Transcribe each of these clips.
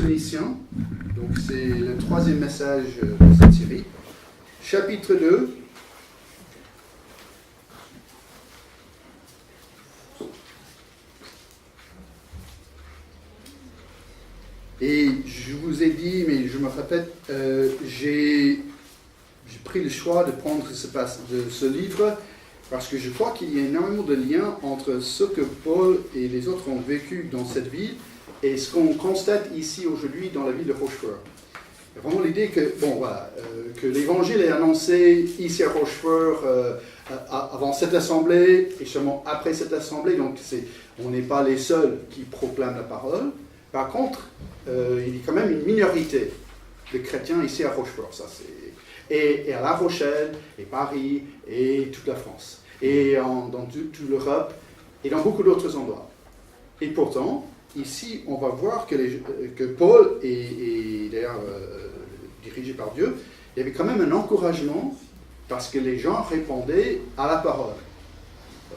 Mission. Donc c'est le troisième message de cette série. Chapitre 2. Et je vous ai dit, mais je me répète, j'ai pris le choix de prendre ce livre parce que je crois qu'il y a énormément de liens entre ce que Paul et les autres ont vécu dans cette ville et ce qu'on constate ici aujourd'hui dans la ville de Rochefort. Il y a vraiment l'idée que, que l'évangile est annoncé ici à Rochefort avant cette assemblée et seulement après cette assemblée, donc on n'est pas les seuls qui proclament la parole. Par contre, il y a quand même une minorité de chrétiens ici à Rochefort, et à La Rochelle, et Paris, et toute la France, et dans toute l'Europe, et dans beaucoup d'autres endroits. Et pourtant, ici, on va voir que Paul est d'ailleurs dirigé par Dieu, il y avait quand même un encouragement, parce que les gens répondaient à la parole.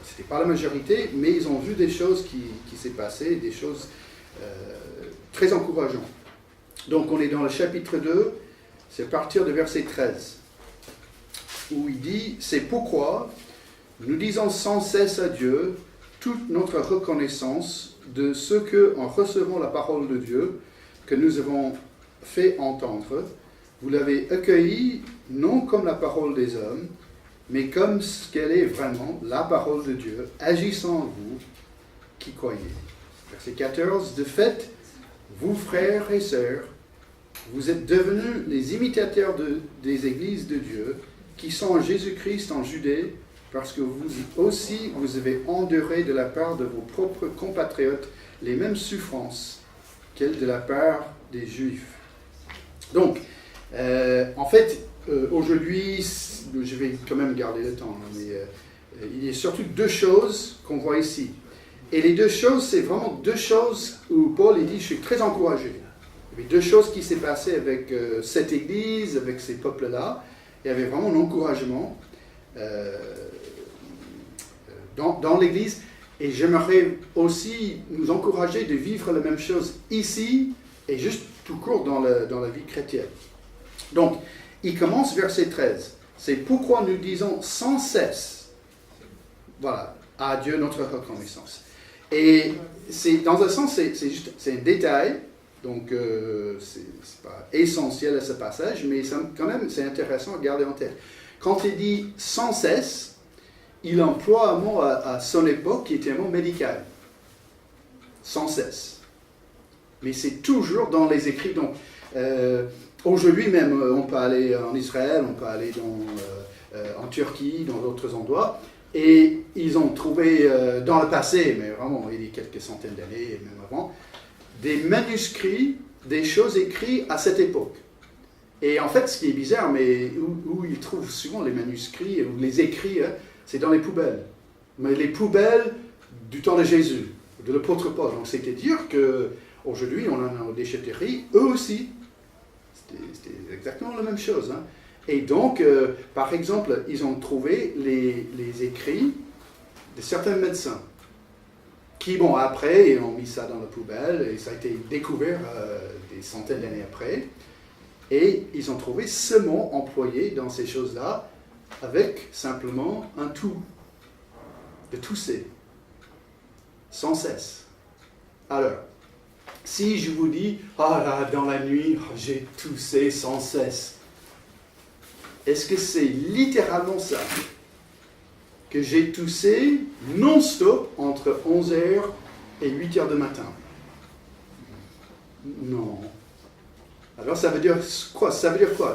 Ce n'était pas la majorité, mais ils ont vu des choses qui s'est passées, des choses très encourageantes. Donc on est dans le chapitre 2, c'est à partir de verset 13, où il dit « C'est pourquoi nous disons sans cesse à Dieu toute notre reconnaissance de ce que, en recevant la parole de Dieu que nous avons fait entendre, vous l'avez accueillie non comme la parole des hommes, mais comme ce qu'elle est vraiment, la parole de Dieu, agissant en vous qui croyez. » Verset 14, « De fait, vous frères et sœurs, vous êtes devenus les imitateurs des églises de Dieu qui sont en Jésus-Christ en Judée, parce que vous aussi, vous avez enduré de la part de vos propres compatriotes les mêmes souffrances qu'elles de la part des Juifs. » Donc, en fait, aujourd'hui, je vais quand même garder le temps, mais il y a surtout deux choses qu'on voit ici. Et les deux choses, c'est vraiment deux choses où Paul dit « Je suis très encouragé ». Il y avait deux choses qui s'est passées avec cette église, avec ces peuples-là. Il y avait vraiment un encouragement dans l'église. Et j'aimerais aussi nous encourager de vivre la même chose ici et juste tout court dans la vie chrétienne. Donc, il commence verset 13. C'est pourquoi nous disons sans cesse, voilà, à Dieu notre reconnaissance. Et c'est, dans un sens, c'est un détail, donc c'est pas essentiel à ce passage, mais quand même c'est intéressant à garder en tête. Quand il dit sans cesse, il emploie un mot à son époque qui était un mot médical. Sans cesse. Mais c'est toujours dans les écrits. Donc, aujourd'hui même, on peut aller en Israël, on peut aller en Turquie, dans d'autres endroits. Et ils ont trouvé, dans le passé, mais vraiment il y a quelques centaines d'années, et même avant, des manuscrits, des choses écrites à cette époque. Et en fait, ce qui est bizarre, mais où ils trouvent souvent les manuscrits, ou les écrits, c'est dans les poubelles. Mais les poubelles du temps de Jésus, de l'apôtre Paul. Donc c'est-à-dire qu'aujourd'hui, on en a aux déchetteries, eux aussi. C'était exactement la même chose. Et donc, par exemple, ils ont trouvé les écrits de certains médecins qui, après, ils ont mis ça dans la poubelle et ça a été découvert des centaines d'années après. Et ils ont trouvé ce mot employé dans ces choses-là avec simplement un tout, de tousser, sans cesse. Alors, si je vous dis, dans la nuit, j'ai toussé sans cesse, est-ce que c'est littéralement ça? Que j'ai toussé non-stop entre 11h et 8h du matin? Non. Alors ça veut dire quoi?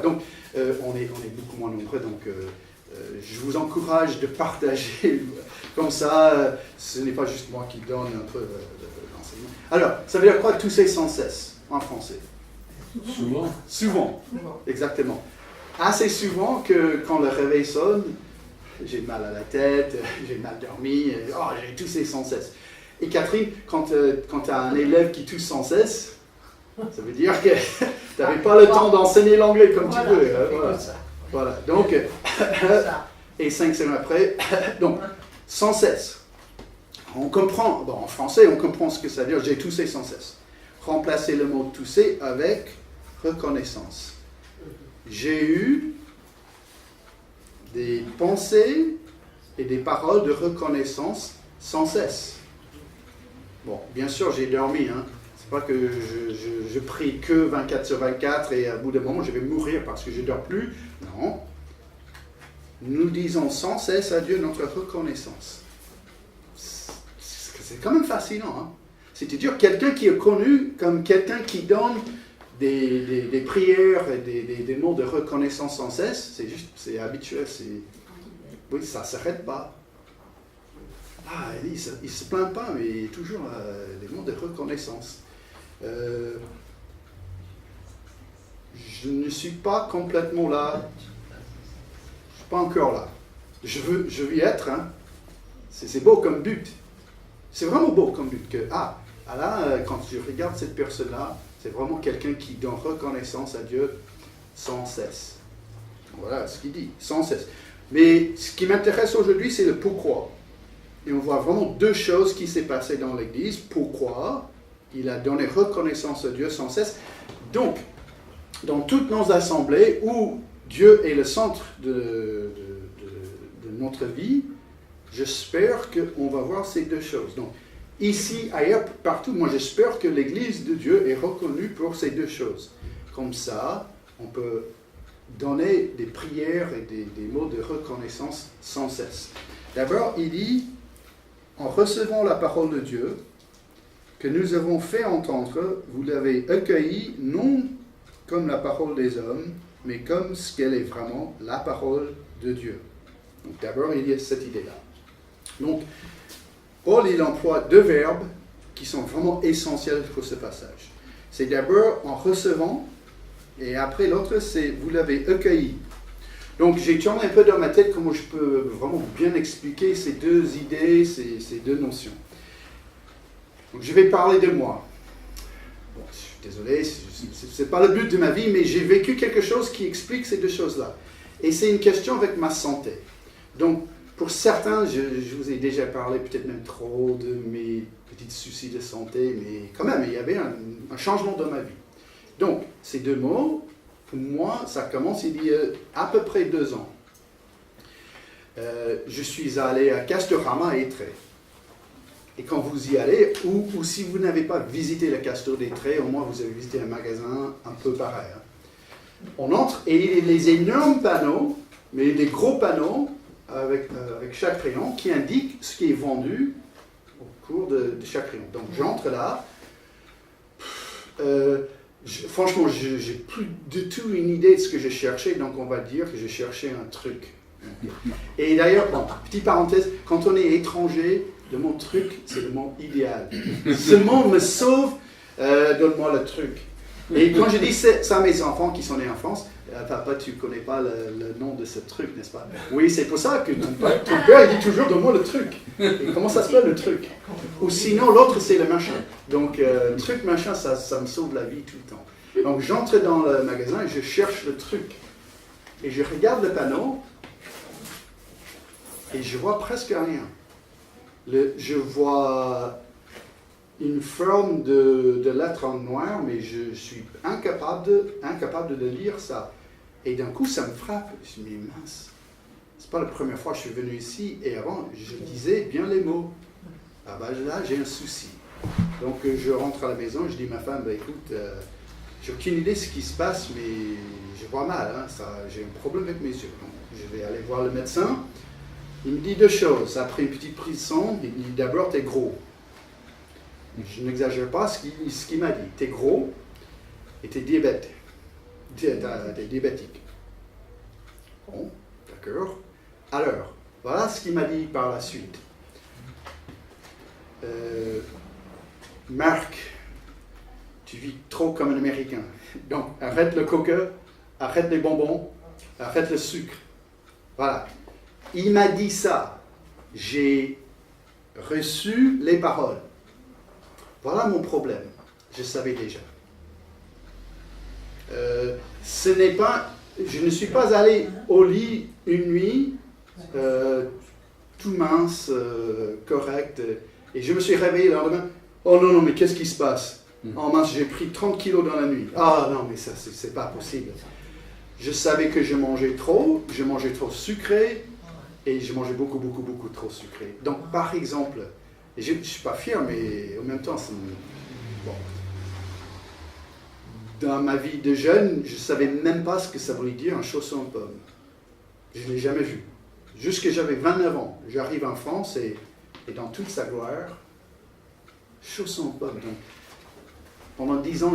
Donc, on est beaucoup moins nombreux, donc je vous encourage de partager comme ça. Ce n'est pas juste moi qui donne un peu l'enseignement. Alors, ça veut dire quoi tousser sans cesse en français? Souvent. Exactement. Assez souvent que quand le réveil sonne, j'ai mal à la tête, j'ai mal dormi, j'ai toussé sans cesse. Et Catherine, quand tu as un élève qui tousse sans cesse, ça veut dire que tu n'avais pas le temps d'enseigner l'anglais comme tu veux. Voilà. Donc, et 5 semaines après, donc, sans cesse. On comprend, en français, on comprend ce que ça veut dire, j'ai toussé sans cesse. remplacer le mot tousser avec reconnaissance. J'ai eu des pensées et des paroles de reconnaissance sans cesse. Bon, bien sûr, j'ai dormi, hein. C'est pas que je prie que 24 sur 24 et à bout d'un moment, je vais mourir parce que je ne dors plus. Non. Nous disons sans cesse à Dieu notre reconnaissance. C'est quand même fascinant, hein. C'est-à-dire quelqu'un qui est connu comme quelqu'un qui donne des prières et des mots de reconnaissance sans cesse, c'est habituel, oui, ça ne s'arrête pas. Ah, il ne se plaint pas, mais toujours des mots de reconnaissance. Je ne suis pas complètement là. Je ne suis pas encore là. Je veux y être. Hein. C'est beau comme but. C'est vraiment beau comme but. Là, quand je regarde cette personne-là, c'est vraiment quelqu'un qui donne reconnaissance à Dieu sans cesse. Voilà ce qu'il dit, sans cesse. Mais ce qui m'intéresse aujourd'hui, c'est le pourquoi. Et on voit vraiment deux choses qui s'est passées dans l'Église. Pourquoi il a donné reconnaissance à Dieu sans cesse. Donc, dans toutes nos assemblées où Dieu est le centre de notre vie, j'espère qu'on va voir ces deux choses. Donc, ici, ailleurs, partout, moi j'espère que l'Église de Dieu est reconnue pour ces deux choses. Comme ça, on peut donner des prières et des mots de reconnaissance sans cesse. D'abord, il dit, en recevant la parole de Dieu, que nous avons fait entendre, vous l'avez accueillie non comme la parole des hommes, mais comme ce qu'elle est vraiment, la parole de Dieu. Donc d'abord, il y a cette idée-là. Donc, Paul, il emploie deux verbes qui sont vraiment essentiels pour ce passage. C'est d'abord en recevant, et après l'autre, c'est vous l'avez accueilli. Donc, j'ai tourné un peu dans ma tête comment je peux vraiment bien expliquer ces deux idées, ces deux notions. Donc, je vais parler de moi. Bon, je suis désolé, ce n'est pas le but de ma vie, mais j'ai vécu quelque chose qui explique ces deux choses-là. Et c'est une question avec ma santé. Donc, pour certains, je vous ai déjà parlé peut-être même trop de mes petits soucis de santé, mais quand même, il y avait un changement dans ma vie. Donc, ces deux mots, pour moi, ça commence il y a à peu près 2 ans. Je suis allé à Castorama à Étré. Et quand vous y allez, ou si vous n'avez pas visité la Castor d'Étré, au moins vous avez visité un magasin un peu pareil. Hein. On entre et il y a les énormes panneaux, mais des gros panneaux, avec chaque rayon qui indique ce qui est vendu au cours de chaque rayon. Donc j'entre là, franchement je n'ai plus du tout une idée de ce que je cherchais, donc on va dire que je cherchais un truc. Et d'ailleurs, bon, petite parenthèse, quand on est étranger, le mot truc, c'est le mot idéal. Ce mot me sauve, donne-moi le truc. Et quand je dis ça à mes enfants qui sont nés en France, papa, tu ne connais pas le nom de ce truc, n'est-ce pas? Oui, c'est pour ça que ton père il dit toujours donne-moi le truc. Et comment ça s'appelle le truc? Ou sinon, l'autre, c'est le machin. Donc, truc, machin, ça me sauve la vie tout le temps. Donc, j'entre dans le magasin et je cherche le truc. Et je regarde le panneau et je vois presque rien. Je vois une forme de lettre en noir, mais je suis incapable de lire ça. Et d'un coup, ça me frappe. Je me dis, mince, c'est pas la première fois que je suis venu ici, et avant, je disais bien les mots. Ah ben là, j'ai un souci. Donc, je rentre à la maison, je dis à ma femme, écoute, j'ai aucune idée de ce qui se passe, mais je vois mal, hein, j'ai un problème avec mes yeux. Donc, je vais aller voir le médecin. Il me dit 2 choses. Après une petite prise de sang, il me dit, d'abord, t'es gros. Je n'exagère pas ce qu'il m'a dit. T'es gros et t'es diabétique. T'es diabétique. Bon, d'accord. Alors, voilà ce qu'il m'a dit par la suite. Marc, tu vis trop comme un Américain. Donc, arrête le coca, arrête les bonbons, arrête le sucre. Voilà. Il m'a dit ça. J'ai reçu les paroles. Voilà mon problème. Je savais déjà. Je ne suis pas allé au lit une nuit tout mince, correct, et je me suis réveillé le lendemain. Oh non, mais qu'est-ce qui se passe? Oh mince, j'ai pris 30 kilos dans la nuit. Ah non, mais ça, c'est pas possible. Je savais que je mangeais trop sucré, et je mangeais beaucoup trop sucré. Donc, par exemple, et je ne suis pas fier, mais en même temps, bon. Dans ma vie de jeune, je ne savais même pas ce que ça voulait dire un chausson en pomme. Je ne l'ai jamais vu. Jusque j'avais 29 ans, j'arrive en France et dans toute sa gloire, chausson en pomme. Donc, pendant 10 ans,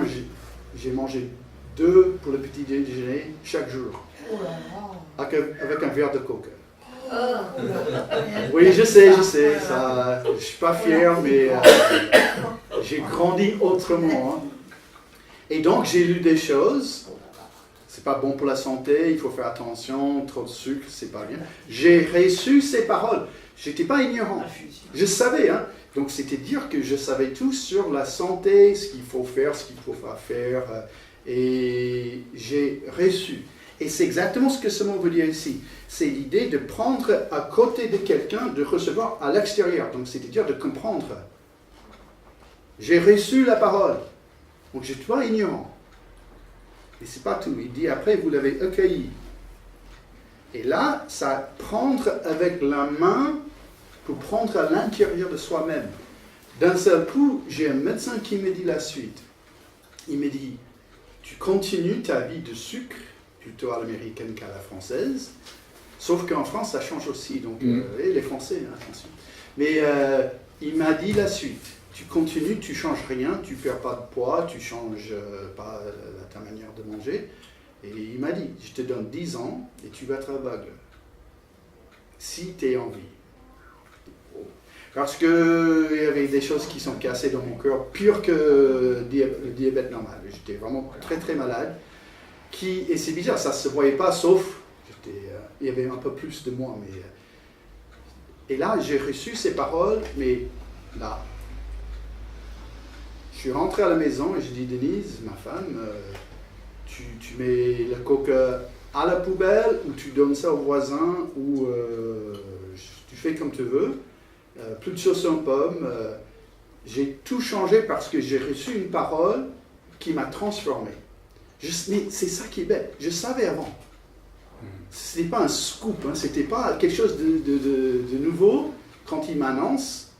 j'ai mangé 2 pour le petit déjeuner chaque jour, avec un verre de coca. Oui, je sais, ça, je ne suis pas fier, mais j'ai grandi autrement. Hein. Et donc, j'ai lu des choses. C'est pas bon pour la santé, il faut faire attention, trop de sucre, c'est pas bien. J'ai reçu ces paroles. Je n'étais pas ignorant. Je savais, hein. Donc, c'était dire que je savais tout sur la santé, ce qu'il faut faire, ce qu'il ne faut pas faire. Et j'ai reçu. Et c'est exactement ce que ce mot veut dire ici. C'est l'idée de prendre à côté de quelqu'un, de recevoir à l'extérieur. Donc, c'est-à-dire de comprendre. J'ai reçu la parole. Donc, je suis pas ignorant. Et c'est pas tout. Il dit après, vous l'avez accueilli. Et là, ça prendre avec la main pour prendre à l'intérieur de soi-même. D'un seul coup, j'ai un médecin qui me dit la suite. Il me dit, tu continues ta vie de sucre, plutôt à l'américaine qu'à la française, sauf qu'en France, ça change aussi. Donc, et les Français, hein, attention. Mais il m'a dit la suite. Tu continues, tu ne changes rien, tu ne perds pas de poids, tu ne changes pas ta manière de manger. Et il m'a dit, je te donne 10 ans et tu vas être aveugle. Si tu es en vie. Parce qu'il y avait des choses qui sont cassées dans mon cœur, pire que le diabète normal. J'étais vraiment très très malade. Et c'est bizarre, ça ne se voyait pas, sauf, il y avait un peu plus de moi. Et là, j'ai reçu ces paroles, mais là, je suis rentré à la maison et j'ai dit, Denise, ma femme, tu mets la coca à la poubelle ou tu donnes ça au voisin ou tu fais comme tu veux. Plus de sauce en pomme. J'ai tout changé parce que j'ai reçu une parole qui m'a transformé. Mais c'est ça qui est bête. Je savais avant. Ce n'était pas un scoop, hein, ce n'était pas quelque chose de nouveau. Quand il m'annonce,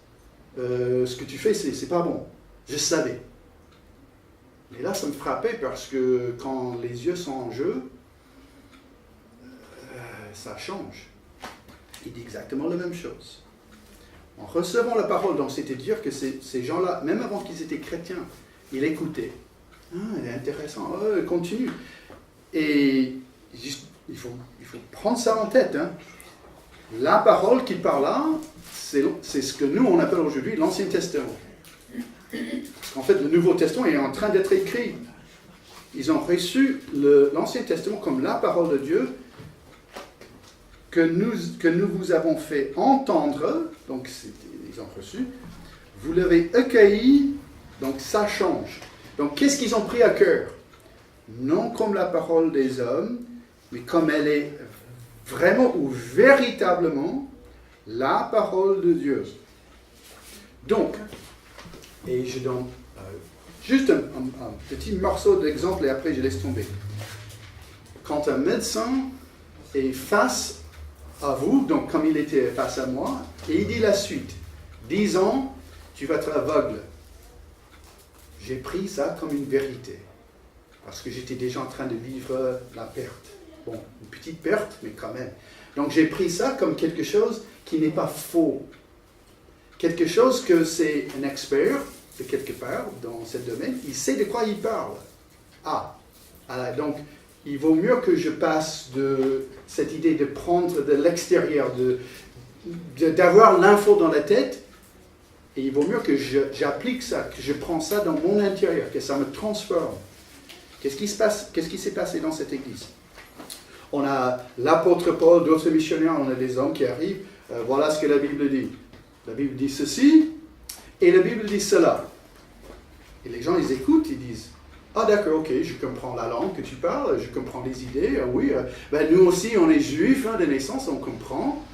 ce que tu fais, c'est pas bon. Je savais. Mais là, ça me frappait parce que quand les yeux sont en jeu, ça change. Il dit exactement la même chose. En recevant la parole, donc c'était dire que ces gens-là, même avant qu'ils étaient chrétiens, ils écoutaient. Ah, il est intéressant, continue. Et il faut prendre ça en tête. Hein. La parole qu'il parle là, c'est ce que nous, on appelle aujourd'hui l'Ancien Testament. Parce qu'en fait, le Nouveau Testament est en train d'être écrit. Ils ont reçu l'Ancien Testament comme la parole de Dieu que nous vous avons fait entendre, donc ils ont reçu, vous l'avez accueilli, donc ça change. Donc qu'est-ce qu'ils ont pris à cœur? Non comme la parole des hommes, mais comme elle est vraiment ou véritablement la parole de Dieu. Donc, et je donne juste un petit morceau d'exemple et après je laisse tomber. Quand un médecin est face à vous, donc comme il était face à moi, et il dit la suite, 10 ans, tu vas être aveugle. J'ai pris ça comme une vérité, parce que j'étais déjà en train de vivre la perte. Bon, une petite perte, mais quand même. Donc j'ai pris ça comme quelque chose qui n'est pas faux. Quelque chose que c'est un expert, de quelque part, dans ce domaine, il sait de quoi il parle. Donc il vaut mieux que je passe de cette idée de prendre de l'extérieur, d'avoir l'info dans la tête, et il vaut mieux que j'applique ça, que je prends ça dans mon intérieur, que ça me transforme. Qu'est-ce qui s'est passé dans cette église? On a l'apôtre Paul, d'autres missionnaires, on a des hommes qui arrivent, voilà ce que la Bible dit. La Bible dit ceci, et la Bible dit cela. Et les gens, ils écoutent, ils disent, ah d'accord, ok, je comprends la langue que tu parles, je comprends les idées, oui, nous aussi on est juifs de naissance, on comprend.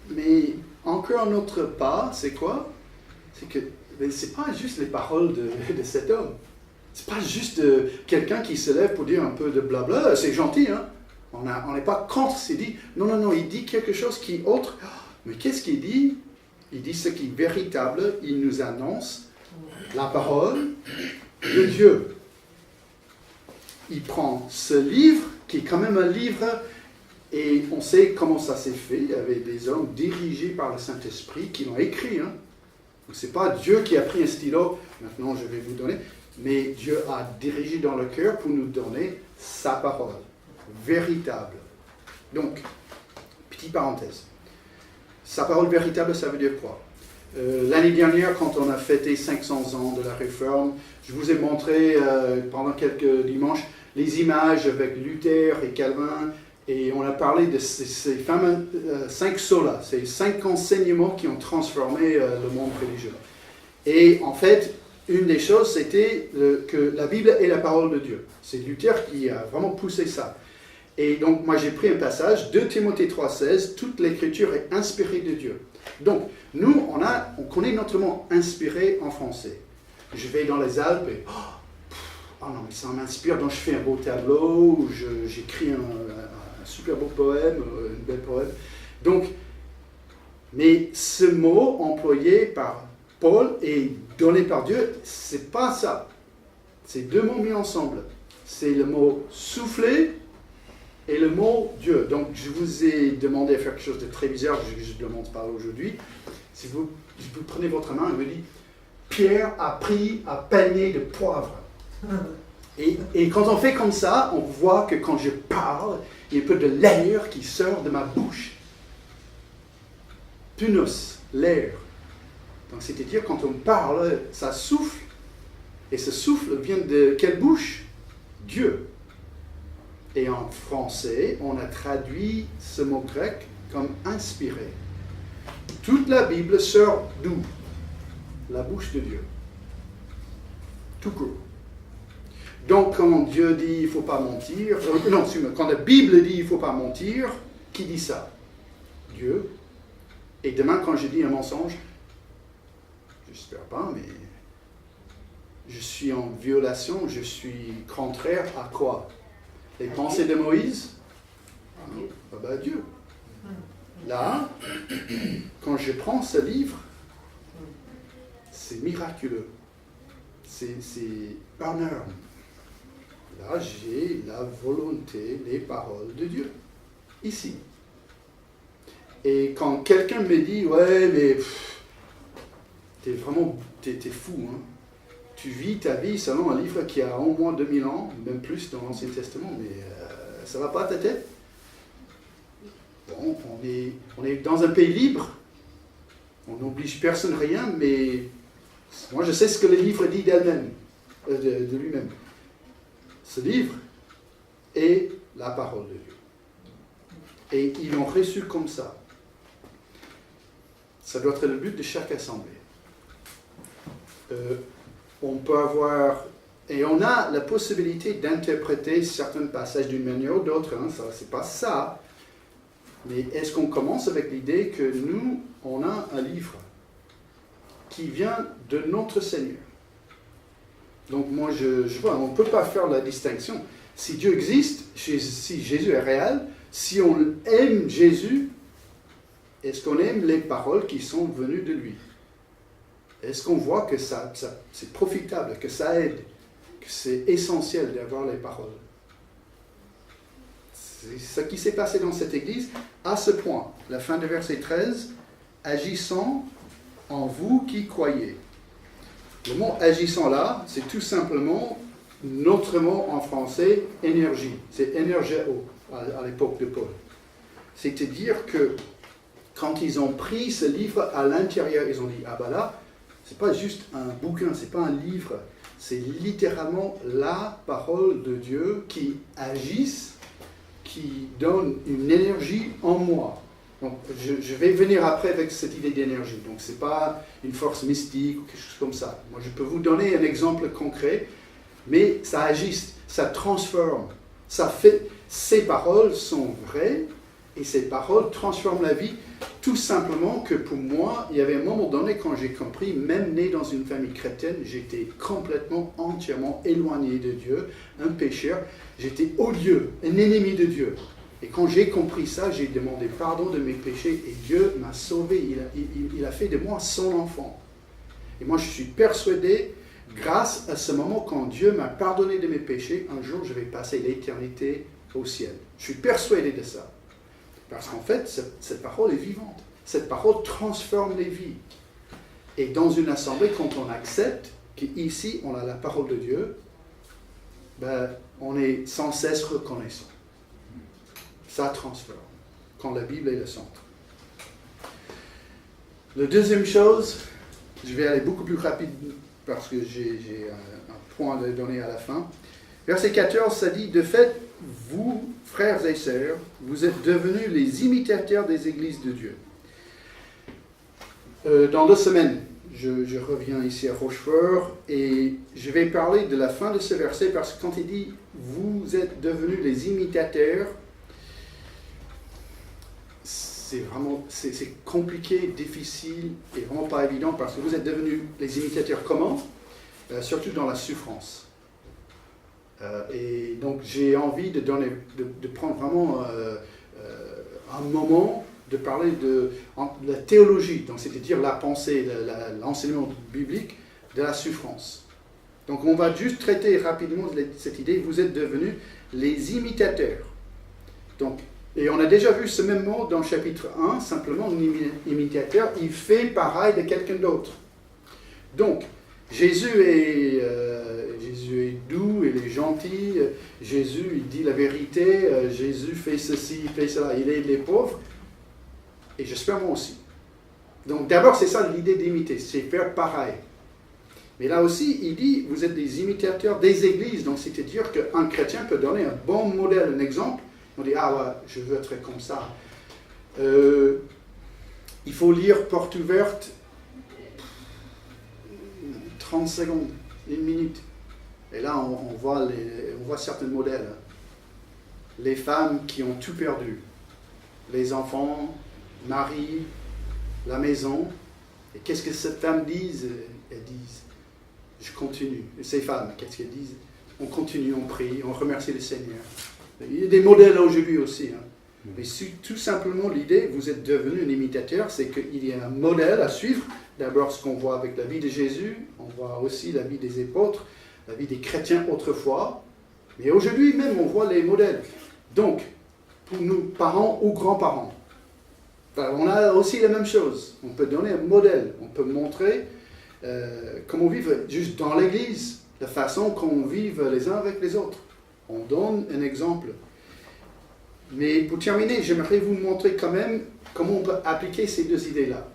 Mais encore un autre pas, c'est quoi? C'est que mais ce n'est pas juste les paroles de cet homme. Ce n'est pas juste quelqu'un qui se lève pour dire un peu de blabla, c'est gentil, hein? On n'est pas contre ce qu'il dit. Non, il dit quelque chose qui est autre. Mais qu'est-ce qu'il dit? Il dit ce qui est véritable, il nous annonce la parole de Dieu. Il prend ce livre, qui est quand même un livre, et on sait comment ça s'est fait. Il y avait des hommes dirigés par le Saint-Esprit qui l'ont écrit. Hein. Donc ce n'est pas Dieu qui a pris un stylo, maintenant je vais vous donner, mais Dieu a dirigé dans le cœur pour nous donner sa parole, véritable. Donc, petite parenthèse. Sa parole véritable, ça veut dire quoi? L'année dernière, quand on a fêté 500 ans de la Réforme, je vous ai montré pendant quelques dimanches les images avec Luther et Calvin, et on a parlé de ces fameux 5 solas, ces 5 enseignements qui ont transformé le monde religieux. Et en fait, une des choses, c'était que la Bible est la parole de Dieu. C'est Luther qui a vraiment poussé ça. Et donc, moi, j'ai pris un passage, 2 Timothée 3,16, toute l'écriture est inspirée de Dieu. Donc, nous, on connaît notre mot inspiré en français. Je vais dans les Alpes et, oh non, mais ça m'inspire, donc je fais un beau tableau, ou j'écris un super beau poème, une belle poème. Donc, mais ce mot employé par Paul et donné par Dieu, c'est pas ça. C'est 2 mots mis ensemble. C'est le mot souffler et le mot Dieu. Donc, je vous ai demandé à faire quelque chose de très bizarre, je ne le montre pas aujourd'hui. Si vous prenez votre main et vous dites, Pierre a pris un panier de poivre. Et quand on fait comme ça, on voit que quand je parle, il y a un peu de l'air qui sort de ma bouche. Punos, l'air. Donc, c'est-à-dire, quand on parle, ça souffle. Et ce souffle vient de quelle bouche? Dieu. Et en français, on a traduit ce mot grec comme inspiré. Toute la Bible sort d'où? La bouche de Dieu. Tout court. Donc, quand Dieu dit il ne faut pas mentir, quand la Bible dit il ne faut pas mentir, qui dit ça? Dieu. Et demain, quand je dis un mensonge, j'espère pas, mais je suis en violation, je suis contraire à quoi? Les pensées de Moïse? Dieu. Là, quand je prends ce livre, c'est miraculeux. C'est honneur. Là, j'ai la volonté, les paroles de Dieu. Ici. Et quand quelqu'un me dit, ouais, mais t'es fou, hein. Tu vis ta vie selon un livre qui a au moins 2000 ans, même plus dans l'Ancien Testament, mais ça ne va pas à ta tête? Bon, on est dans un pays libre, on n'oblige personne rien, mais moi je sais ce que le livre dit d'elle-même, de lui-même. Ce livre est la parole de Dieu. Et ils l'ont reçu comme ça. Ça doit être le but de chaque assemblée. On peut avoir, et on a la possibilité d'interpréter certains passages d'une manière ou d'autre, hein, ça, c'est pas ça. Mais est-ce qu'on commence avec l'idée que nous, on a un livre qui vient de notre Seigneur? Donc moi, je vois, on ne peut pas faire la distinction. Si Dieu existe, si Jésus est réel, si on aime Jésus, est-ce qu'on aime les paroles qui sont venues de lui? Est-ce qu'on voit que ça c'est profitable, que ça aide, que c'est essentiel d'avoir les paroles? C'est ce qui s'est passé dans cette église à ce point. La fin de verset 13, agissant en vous qui croyez. Le mot agissant là, c'est tout simplement notre mot en français, énergie. C'est énergéo à l'époque de Paul. C'est-à-dire que quand ils ont pris ce livre à l'intérieur, ils ont dit, ah ben là, c'est pas juste un bouquin, c'est pas un livre, c'est littéralement la parole de Dieu qui agisse, qui donne une énergie en moi. Donc je vais venir après avec cette idée d'énergie. Donc c'est pas une force mystique ou quelque chose comme ça. Moi je peux vous donner un exemple concret, mais ça agisse, ça transforme, ça fait. Ces paroles sont vraies Et ces paroles transforment la vie, tout simplement que pour moi, il y avait un moment donné quand j'ai compris, même né dans une famille chrétienne, j'étais complètement, entièrement éloigné de Dieu, un pécheur, j'étais odieux, un ennemi de Dieu. Et quand j'ai compris ça, j'ai demandé pardon de mes péchés et Dieu m'a sauvé, il a fait de moi son enfant. Et moi je suis persuadé, grâce à ce moment quand Dieu m'a pardonné de mes péchés, un jour je vais passer l'éternité au ciel. Je suis persuadé de ça. Parce qu'en fait, cette parole est vivante. Cette parole transforme les vies. Et dans une assemblée, quand on accepte qu'ici, on a la parole de Dieu, ben, on est sans cesse reconnaissant. Ça transforme, quand la Bible est le centre. La deuxième chose, je vais aller beaucoup plus rapide parce que j'ai un point à donner à la fin. Verset 14, ça dit, « De fait, vous, frères et sœurs, vous êtes devenus les imitateurs des églises de Dieu. » Dans 2 semaines, je reviens ici à Rochefort et je vais parler de la fin de ce verset parce que quand il dit « Vous êtes devenus les imitateurs », c'est compliqué, difficile et vraiment pas évident parce que vous êtes devenus les imitateurs comment ? Surtout dans la souffrance. Et donc j'ai envie de prendre vraiment un moment de parler de la théologie, donc c'est-à-dire la pensée, l'enseignement biblique de la souffrance. Donc on va juste traiter rapidement cette idée, vous êtes devenus les imitateurs. Donc, et on a déjà vu ce même mot dans le chapitre 1, simplement un imitateur, il fait pareil de quelqu'un d'autre. Donc, Jésus est doux, il est gentil, Jésus il dit la vérité, Jésus fait ceci, fait cela, il aide les pauvres, et j'espère moi aussi. Donc d'abord c'est ça l'idée d'imiter, c'est faire pareil. Mais là aussi il dit, vous êtes des imitateurs des églises, donc c'est-à-dire qu'un chrétien peut donner un bon modèle, un exemple, on dit ah ouais, je veux être comme ça. Il faut lire Porte ouverte, 30 secondes, 1 minute. Et là, on voit certains modèles. Les femmes qui ont tout perdu. Les enfants, mari, la maison. Et qu'est-ce que ces femmes disent ? Elles disent, je continue. Et ces femmes, qu'est-ce qu'elles disent ? On continue, on prie, on remercie le Seigneur. Il y a des modèles aujourd'hui aussi. Mais tout simplement, l'idée, vous êtes devenu un imitateur, c'est qu'il y a un modèle à suivre. D'abord, ce qu'on voit avec la vie de Jésus, on voit aussi la vie des apôtres, la vie des chrétiens autrefois. Mais aujourd'hui même, on voit les modèles. Donc, pour nous, parents ou grands-parents, on a aussi la même chose. On peut donner un modèle, on peut montrer comment vivre juste dans l'Église, la façon qu'on vive les uns avec les autres. On donne un exemple. Mais pour terminer, j'aimerais vous montrer quand même comment on peut appliquer ces deux idées-là.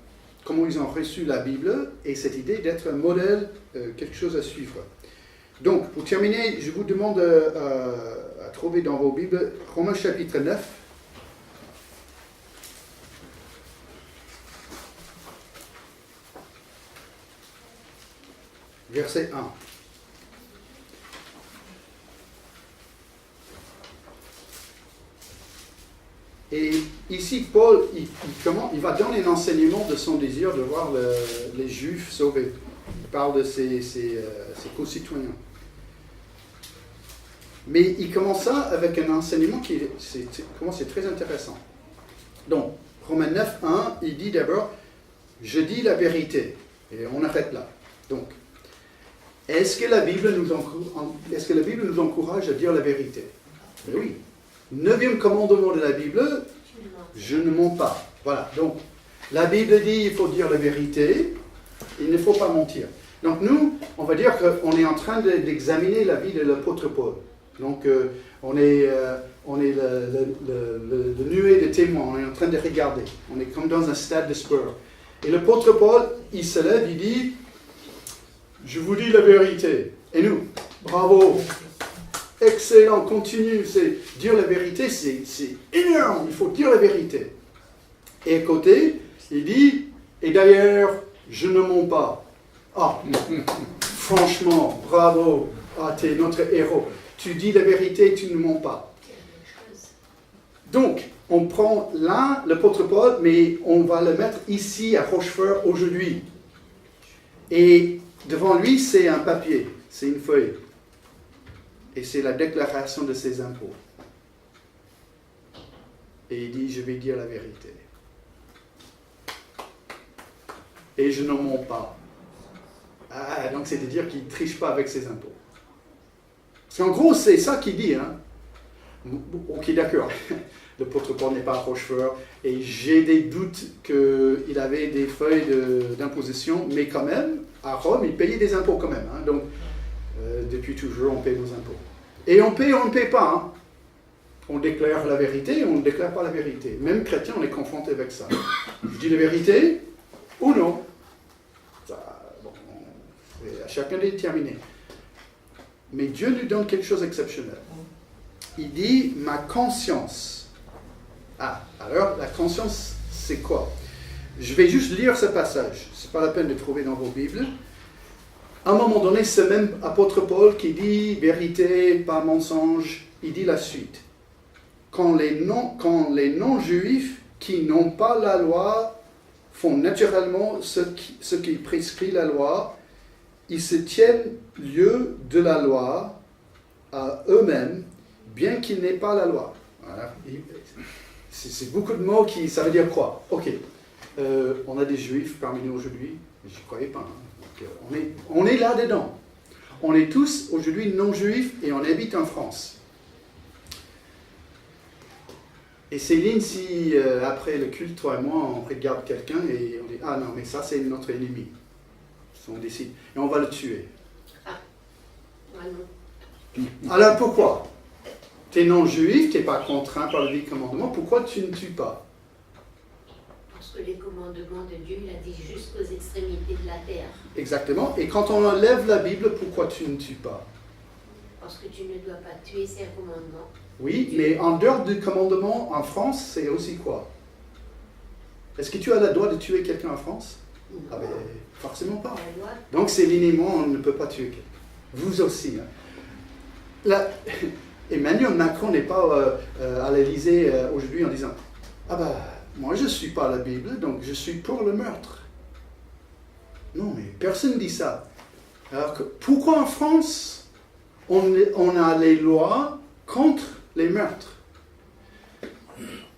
Comment ils ont reçu la Bible et cette idée d'être un modèle, quelque chose à suivre. Donc, pour terminer, je vous demande à trouver dans vos Bibles Romains chapitre 9. Verset 1. Et ici, Paul, il va donner un enseignement de son désir de voir les Juifs sauvés. Il parle de ses concitoyens. Mais il commence ça avec un enseignement qui est très intéressant. Donc, Romains 9, 1, il dit d'abord, je dis la vérité. Et on arrête là. Donc, est-ce que la Bible nous encourage à dire la vérité ? Mais oui. 9e commandement de la Bible, je ne mens pas. Voilà, donc la Bible dit qu'il faut dire la vérité, il ne faut pas mentir. Donc nous, on va dire qu'on est en train d'examiner la vie de l'apôtre Paul. Donc on est le nuée de témoins, on est en train de regarder. On est comme dans un stade de sport. Et l'apôtre Paul, il se lève, il dit, je vous dis la vérité. Et nous, bravo. Excellent, continue, dire la vérité, c'est énorme, il faut dire la vérité. Et à côté, il dit, et d'ailleurs, je ne mens pas. Ah, franchement, bravo, ah, tu es notre héros. Tu dis la vérité, tu ne mens pas. Donc, on prend là l'apôtre Paul, mais on va le mettre ici à Rochefort aujourd'hui. Et devant lui, c'est un papier, c'est une feuille. Et c'est la déclaration de ses impôts. Et il dit, je vais dire la vérité. Et je n'en mens pas. Ah, donc c'est-à-dire qu'il ne triche pas avec ses impôts. Parce qu'en gros, c'est ça qu'il dit. Hein. Ok, d'accord. L'apôtre Paul n'est pas à Rochefort. Et j'ai des doutes qu'il avait des feuilles d'imposition. Mais quand même, à Rome, il payait des impôts quand même. Hein. Donc, depuis toujours, on paye nos impôts. Et on paye ou on ne paye pas. Hein. On déclare la vérité ou on ne déclare pas la vérité. Même chrétien, on est confronté avec ça. Je dis la vérité ou non. Ça, bon, c'est à chacun de déterminer. Mais Dieu nous donne quelque chose d'exceptionnel. Il dit, ma conscience. Ah, alors, la conscience, c'est quoi? Je vais juste lire ce passage. Ce n'est pas la peine de trouver dans vos Bibles. À un moment donné, ce même apôtre Paul qui dit vérité, pas mensonge, il dit la suite. Quand les non-juifs qui n'ont pas la loi font naturellement ce qui prescrit la loi, ils se tiennent lieu de la loi à eux-mêmes, bien qu'ils n'aient pas la loi. Voilà. C'est beaucoup de mots qui... Ça veut dire quoi? Ok, on a des juifs parmi nous aujourd'hui, je ne croyais pas. Hein. Donc, on est là-dedans. On est tous aujourd'hui non-juifs et on habite en France. Et Céline, si après le culte, toi et moi, on regarde quelqu'un et on dit « Ah non, mais ça c'est notre ennemi ». On décide. Et on va le tuer. Ah, non. Alors pourquoi? Tu es non-juif, tu n'es pas contraint par le 10 commandements, pourquoi tu ne tues pas? Parce que les commandements de Dieu, il a dit jusqu'aux extrémités de la terre. Exactement. Et quand on enlève la Bible, pourquoi tu ne tues pas? Parce que tu ne dois pas tuer, c'est un commandement. Oui, mais en dehors du commandement, en France, c'est aussi quoi? Est-ce que tu as le droit de tuer quelqu'un en France? Non. Ah ben, forcément pas. La loi. Donc, Céline et moi, on ne peut pas tuer quelqu'un. Vous aussi. Hein. Là, Emmanuel Macron n'est pas à l'Élysée aujourd'hui en disant « Ah ben, moi je ne suis pas la Bible, donc je suis pour le meurtre. » Non, mais personne ne dit ça. Alors que, pourquoi en France, on a les lois contre les meurtres?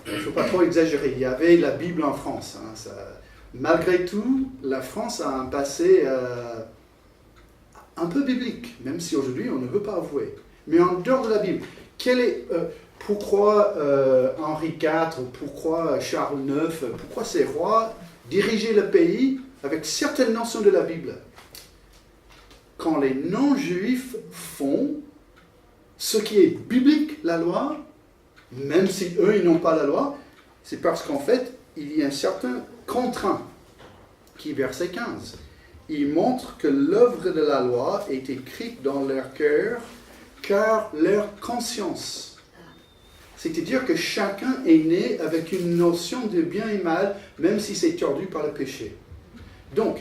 Il ne faut pas trop exagérer. Il y avait la Bible en France. Hein, ça, malgré tout, la France a un passé un peu biblique, même si aujourd'hui on ne veut pas avouer. Mais en dehors de la Bible, pourquoi Henri IV, pourquoi Charles IX, pourquoi ces rois dirigeaient le pays avec certaines notions de la Bible? Quand les non-juifs font ce qui est biblique, la loi, même si eux, ils n'ont pas la loi, c'est parce qu'en fait, il y a un certain contraint, qui est verset 15. Il montre que l'œuvre de la loi est écrite dans leur cœur, car leur conscience. C'est-à-dire que chacun est né avec une notion de bien et mal, même si c'est tordu par le péché. Donc,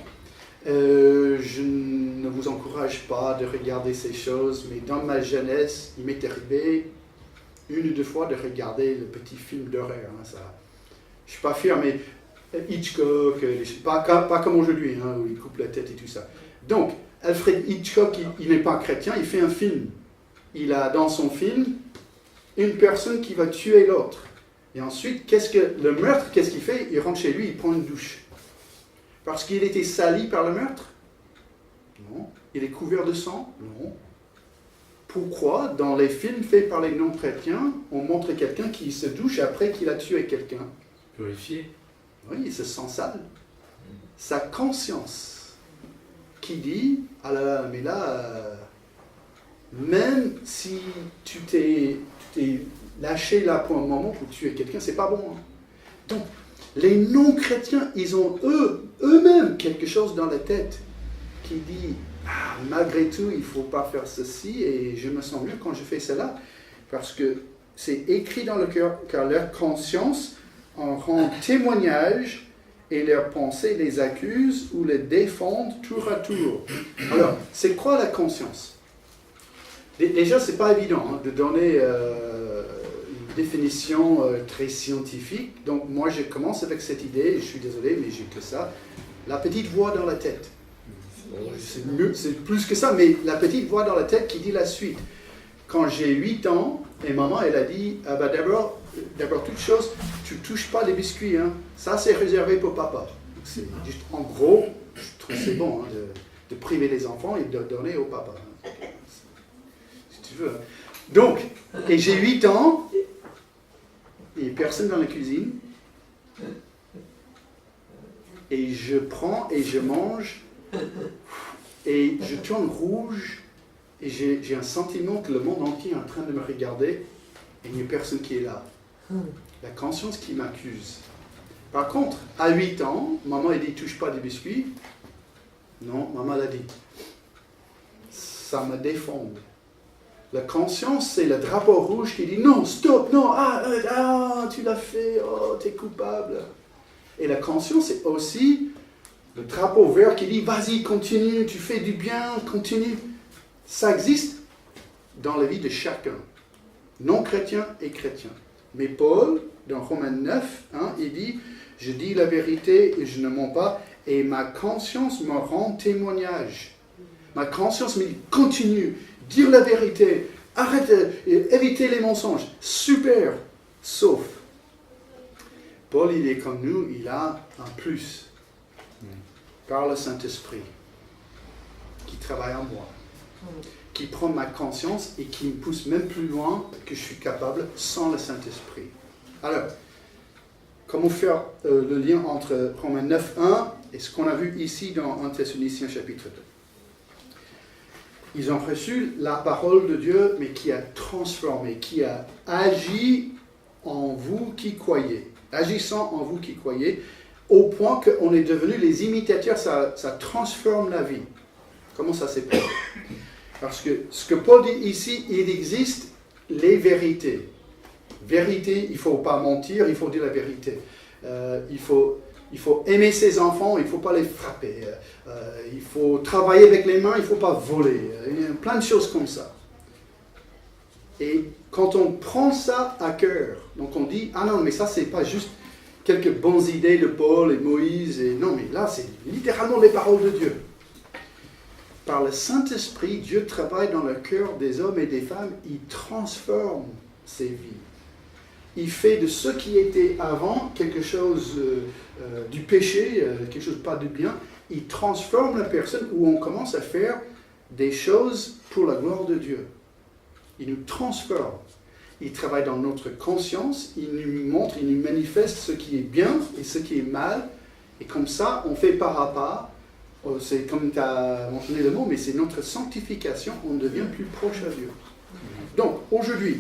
je ne vous encourage pas de regarder ces choses, mais dans ma jeunesse, il m'est arrivé une ou deux fois de regarder le petit film d'horreur. Hein, ça. Je ne suis pas fier, mais Hitchcock, pas comme aujourd'hui, hein, où il coupe la tête et tout ça. Donc, Alfred Hitchcock, il n'est pas chrétien, il fait un film. Il a dans son film une personne qui va tuer l'autre. Et ensuite, le meurtre, qu'est-ce qu'il fait? Il rentre chez lui, il prend une douche. Parce qu'il était sali par le meurtre? Non. Il est couvert de sang? Non. Pourquoi, dans les films faits par les non-chrétiens, on montre quelqu'un qui se douche après qu'il a tué quelqu'un? Purifié. Oui, il se sent sale. Sa conscience qui dit, ah là là, mais là, même si tu t'es lâché là pour un moment pour tuer quelqu'un, c'est pas bon. Hein. Donc, les non-chrétiens, ils ont eux-mêmes quelque chose dans la tête qui dit, ah, malgré tout, il ne faut pas faire ceci et je me sens mieux quand je fais cela. Parce que c'est écrit dans le cœur, car leur conscience en rend témoignage et leurs pensées les accusent ou les défendent tour à tour. Alors, c'est quoi la conscience? Déjà, ce n'est pas évident hein, de donner une définition très scientifique. Donc moi je commence avec cette idée, je suis désolé mais j'ai que ça, la petite voix dans la tête. C'est plus que ça, mais la petite voix dans la tête qui dit la suite. Quand j'ai 8 ans, et maman elle a dit, ah bah d'abord toute chose, tu touches pas les biscuits, hein. Ça c'est réservé pour papa. C'est juste, en gros, je trouve que c'est bon hein, de priver les enfants et de donner au papa. Hein. Si tu veux. Hein. Donc, et j'ai 8 ans, il n'y a personne dans la cuisine, et je prends et je mange, et je tourne rouge, et j'ai un sentiment que le monde entier est en train de me regarder, et il n'y a personne qui est là. La conscience qui m'accuse. Par contre, à 8 ans, maman a dit, touche pas des biscuits. Non, maman l'a dit. Ça me défend. La conscience, c'est le drapeau rouge qui dit, non, stop, non, tu l'as fait, oh, tu es coupable. Et la conscience, c'est aussi le drapeau vert qui dit, vas-y, continue, tu fais du bien, continue. Ça existe dans la vie de chacun, non-chrétien et chrétien. Mais Paul, dans Romains 9, il dit, je dis la vérité et je ne mens pas, et ma conscience me rend témoignage. Ma conscience me dit, continue, dire la vérité, arrête, éviter les mensonges, super, sauf. Paul, il est comme nous, il a un plus, par le Saint-Esprit, qui travaille en moi, qui prend ma conscience et qui me pousse même plus loin que je suis capable sans le Saint-Esprit. Alors, comment faire le lien entre Romains 9.1 et ce qu'on a vu ici dans 1 Thessaloniciens chapitre 2? Ils ont reçu la parole de Dieu, mais qui a transformé, qui a agi en vous qui croyez, agissant en vous qui croyez, au point qu'on est devenus les imitateurs, ça transforme la vie. Comment ça s'est passé? Parce que ce que Paul dit ici, il existe les vérités. Vérité, il ne faut pas mentir, il faut dire la vérité. Il faut aimer ses enfants, il ne faut pas les frapper. Il faut travailler avec les mains, il ne faut pas voler. Il y a plein de choses comme ça. Et quand on prend ça à cœur, donc on dit, ah non, mais ça, c'est pas juste quelques bonnes idées de Paul et Moïse. Non, mais là, c'est littéralement les paroles de Dieu. Par le Saint-Esprit, Dieu travaille dans le cœur des hommes et des femmes. Il transforme ces vies. Il fait de ce qui était avant quelque chose du péché, quelque chose pas de bien. Il transforme la personne où on commence à faire des choses pour la gloire de Dieu. Il nous transforme. Il travaille dans notre conscience. Il nous montre, il nous manifeste ce qui est bien et ce qui est mal. Et comme ça, on fait pas à pas. C'est comme tu as mentionné le mot, mais c'est notre sanctification, on devient plus proche à Dieu. Donc, aujourd'hui,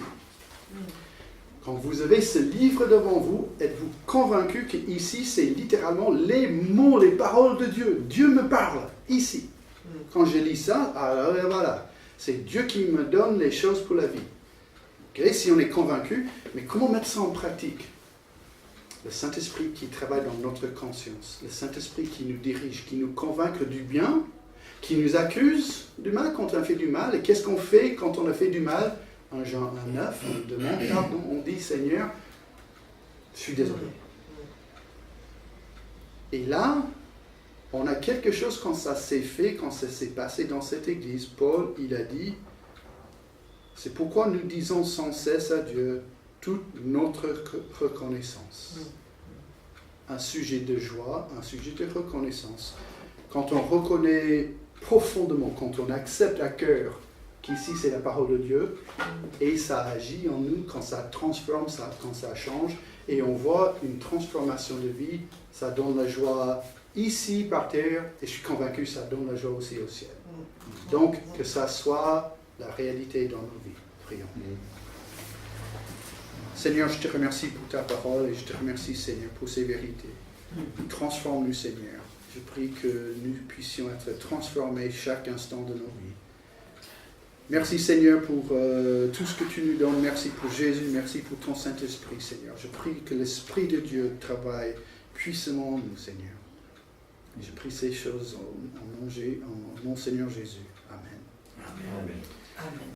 quand vous avez ce livre devant vous, êtes-vous convaincu qu'ici, c'est littéralement les mots, les paroles de Dieu. Dieu me parle, ici. Quand je lis ça, alors voilà, c'est Dieu qui me donne les choses pour la vie. Okay? Si on est convaincu, mais comment mettre ça en pratique? Le Saint-Esprit qui travaille dans notre conscience, le Saint-Esprit qui nous dirige, qui nous convainc du bien, qui nous accuse du mal quand on a fait du mal. Et qu'est-ce qu'on fait quand on a fait du mal? 1 Jean 1,9, on demande pardon, on dit Seigneur, je suis désolé. Et là, on a quelque chose quand ça s'est fait, quand ça s'est passé dans cette église. Paul, il a dit, c'est pourquoi nous disons sans cesse à Dieu toute notre reconnaissance. Un sujet de joie, un sujet de reconnaissance. Quand on reconnaît profondément, quand on accepte à cœur qu'ici c'est la parole de Dieu, et ça agit en nous, quand ça transforme, quand ça change, et on voit une transformation de vie, ça donne la joie ici par terre, et je suis convaincu que ça donne la joie aussi au ciel. Donc, que ça soit la réalité dans nos vies. Prions. Seigneur, je te remercie pour ta parole et je te remercie, Seigneur, pour ces vérités. Transforme-nous, Seigneur. Je prie que nous puissions être transformés chaque instant de nos vies. Merci, Seigneur, pour tout ce que tu nous donnes. Merci pour Jésus. Merci pour ton Saint-Esprit, Seigneur. Je prie que l'Esprit de Dieu travaille puissamment en nous, Seigneur. Et je prie ces choses en nom Seigneur Jésus. Amen. Amen. Amen.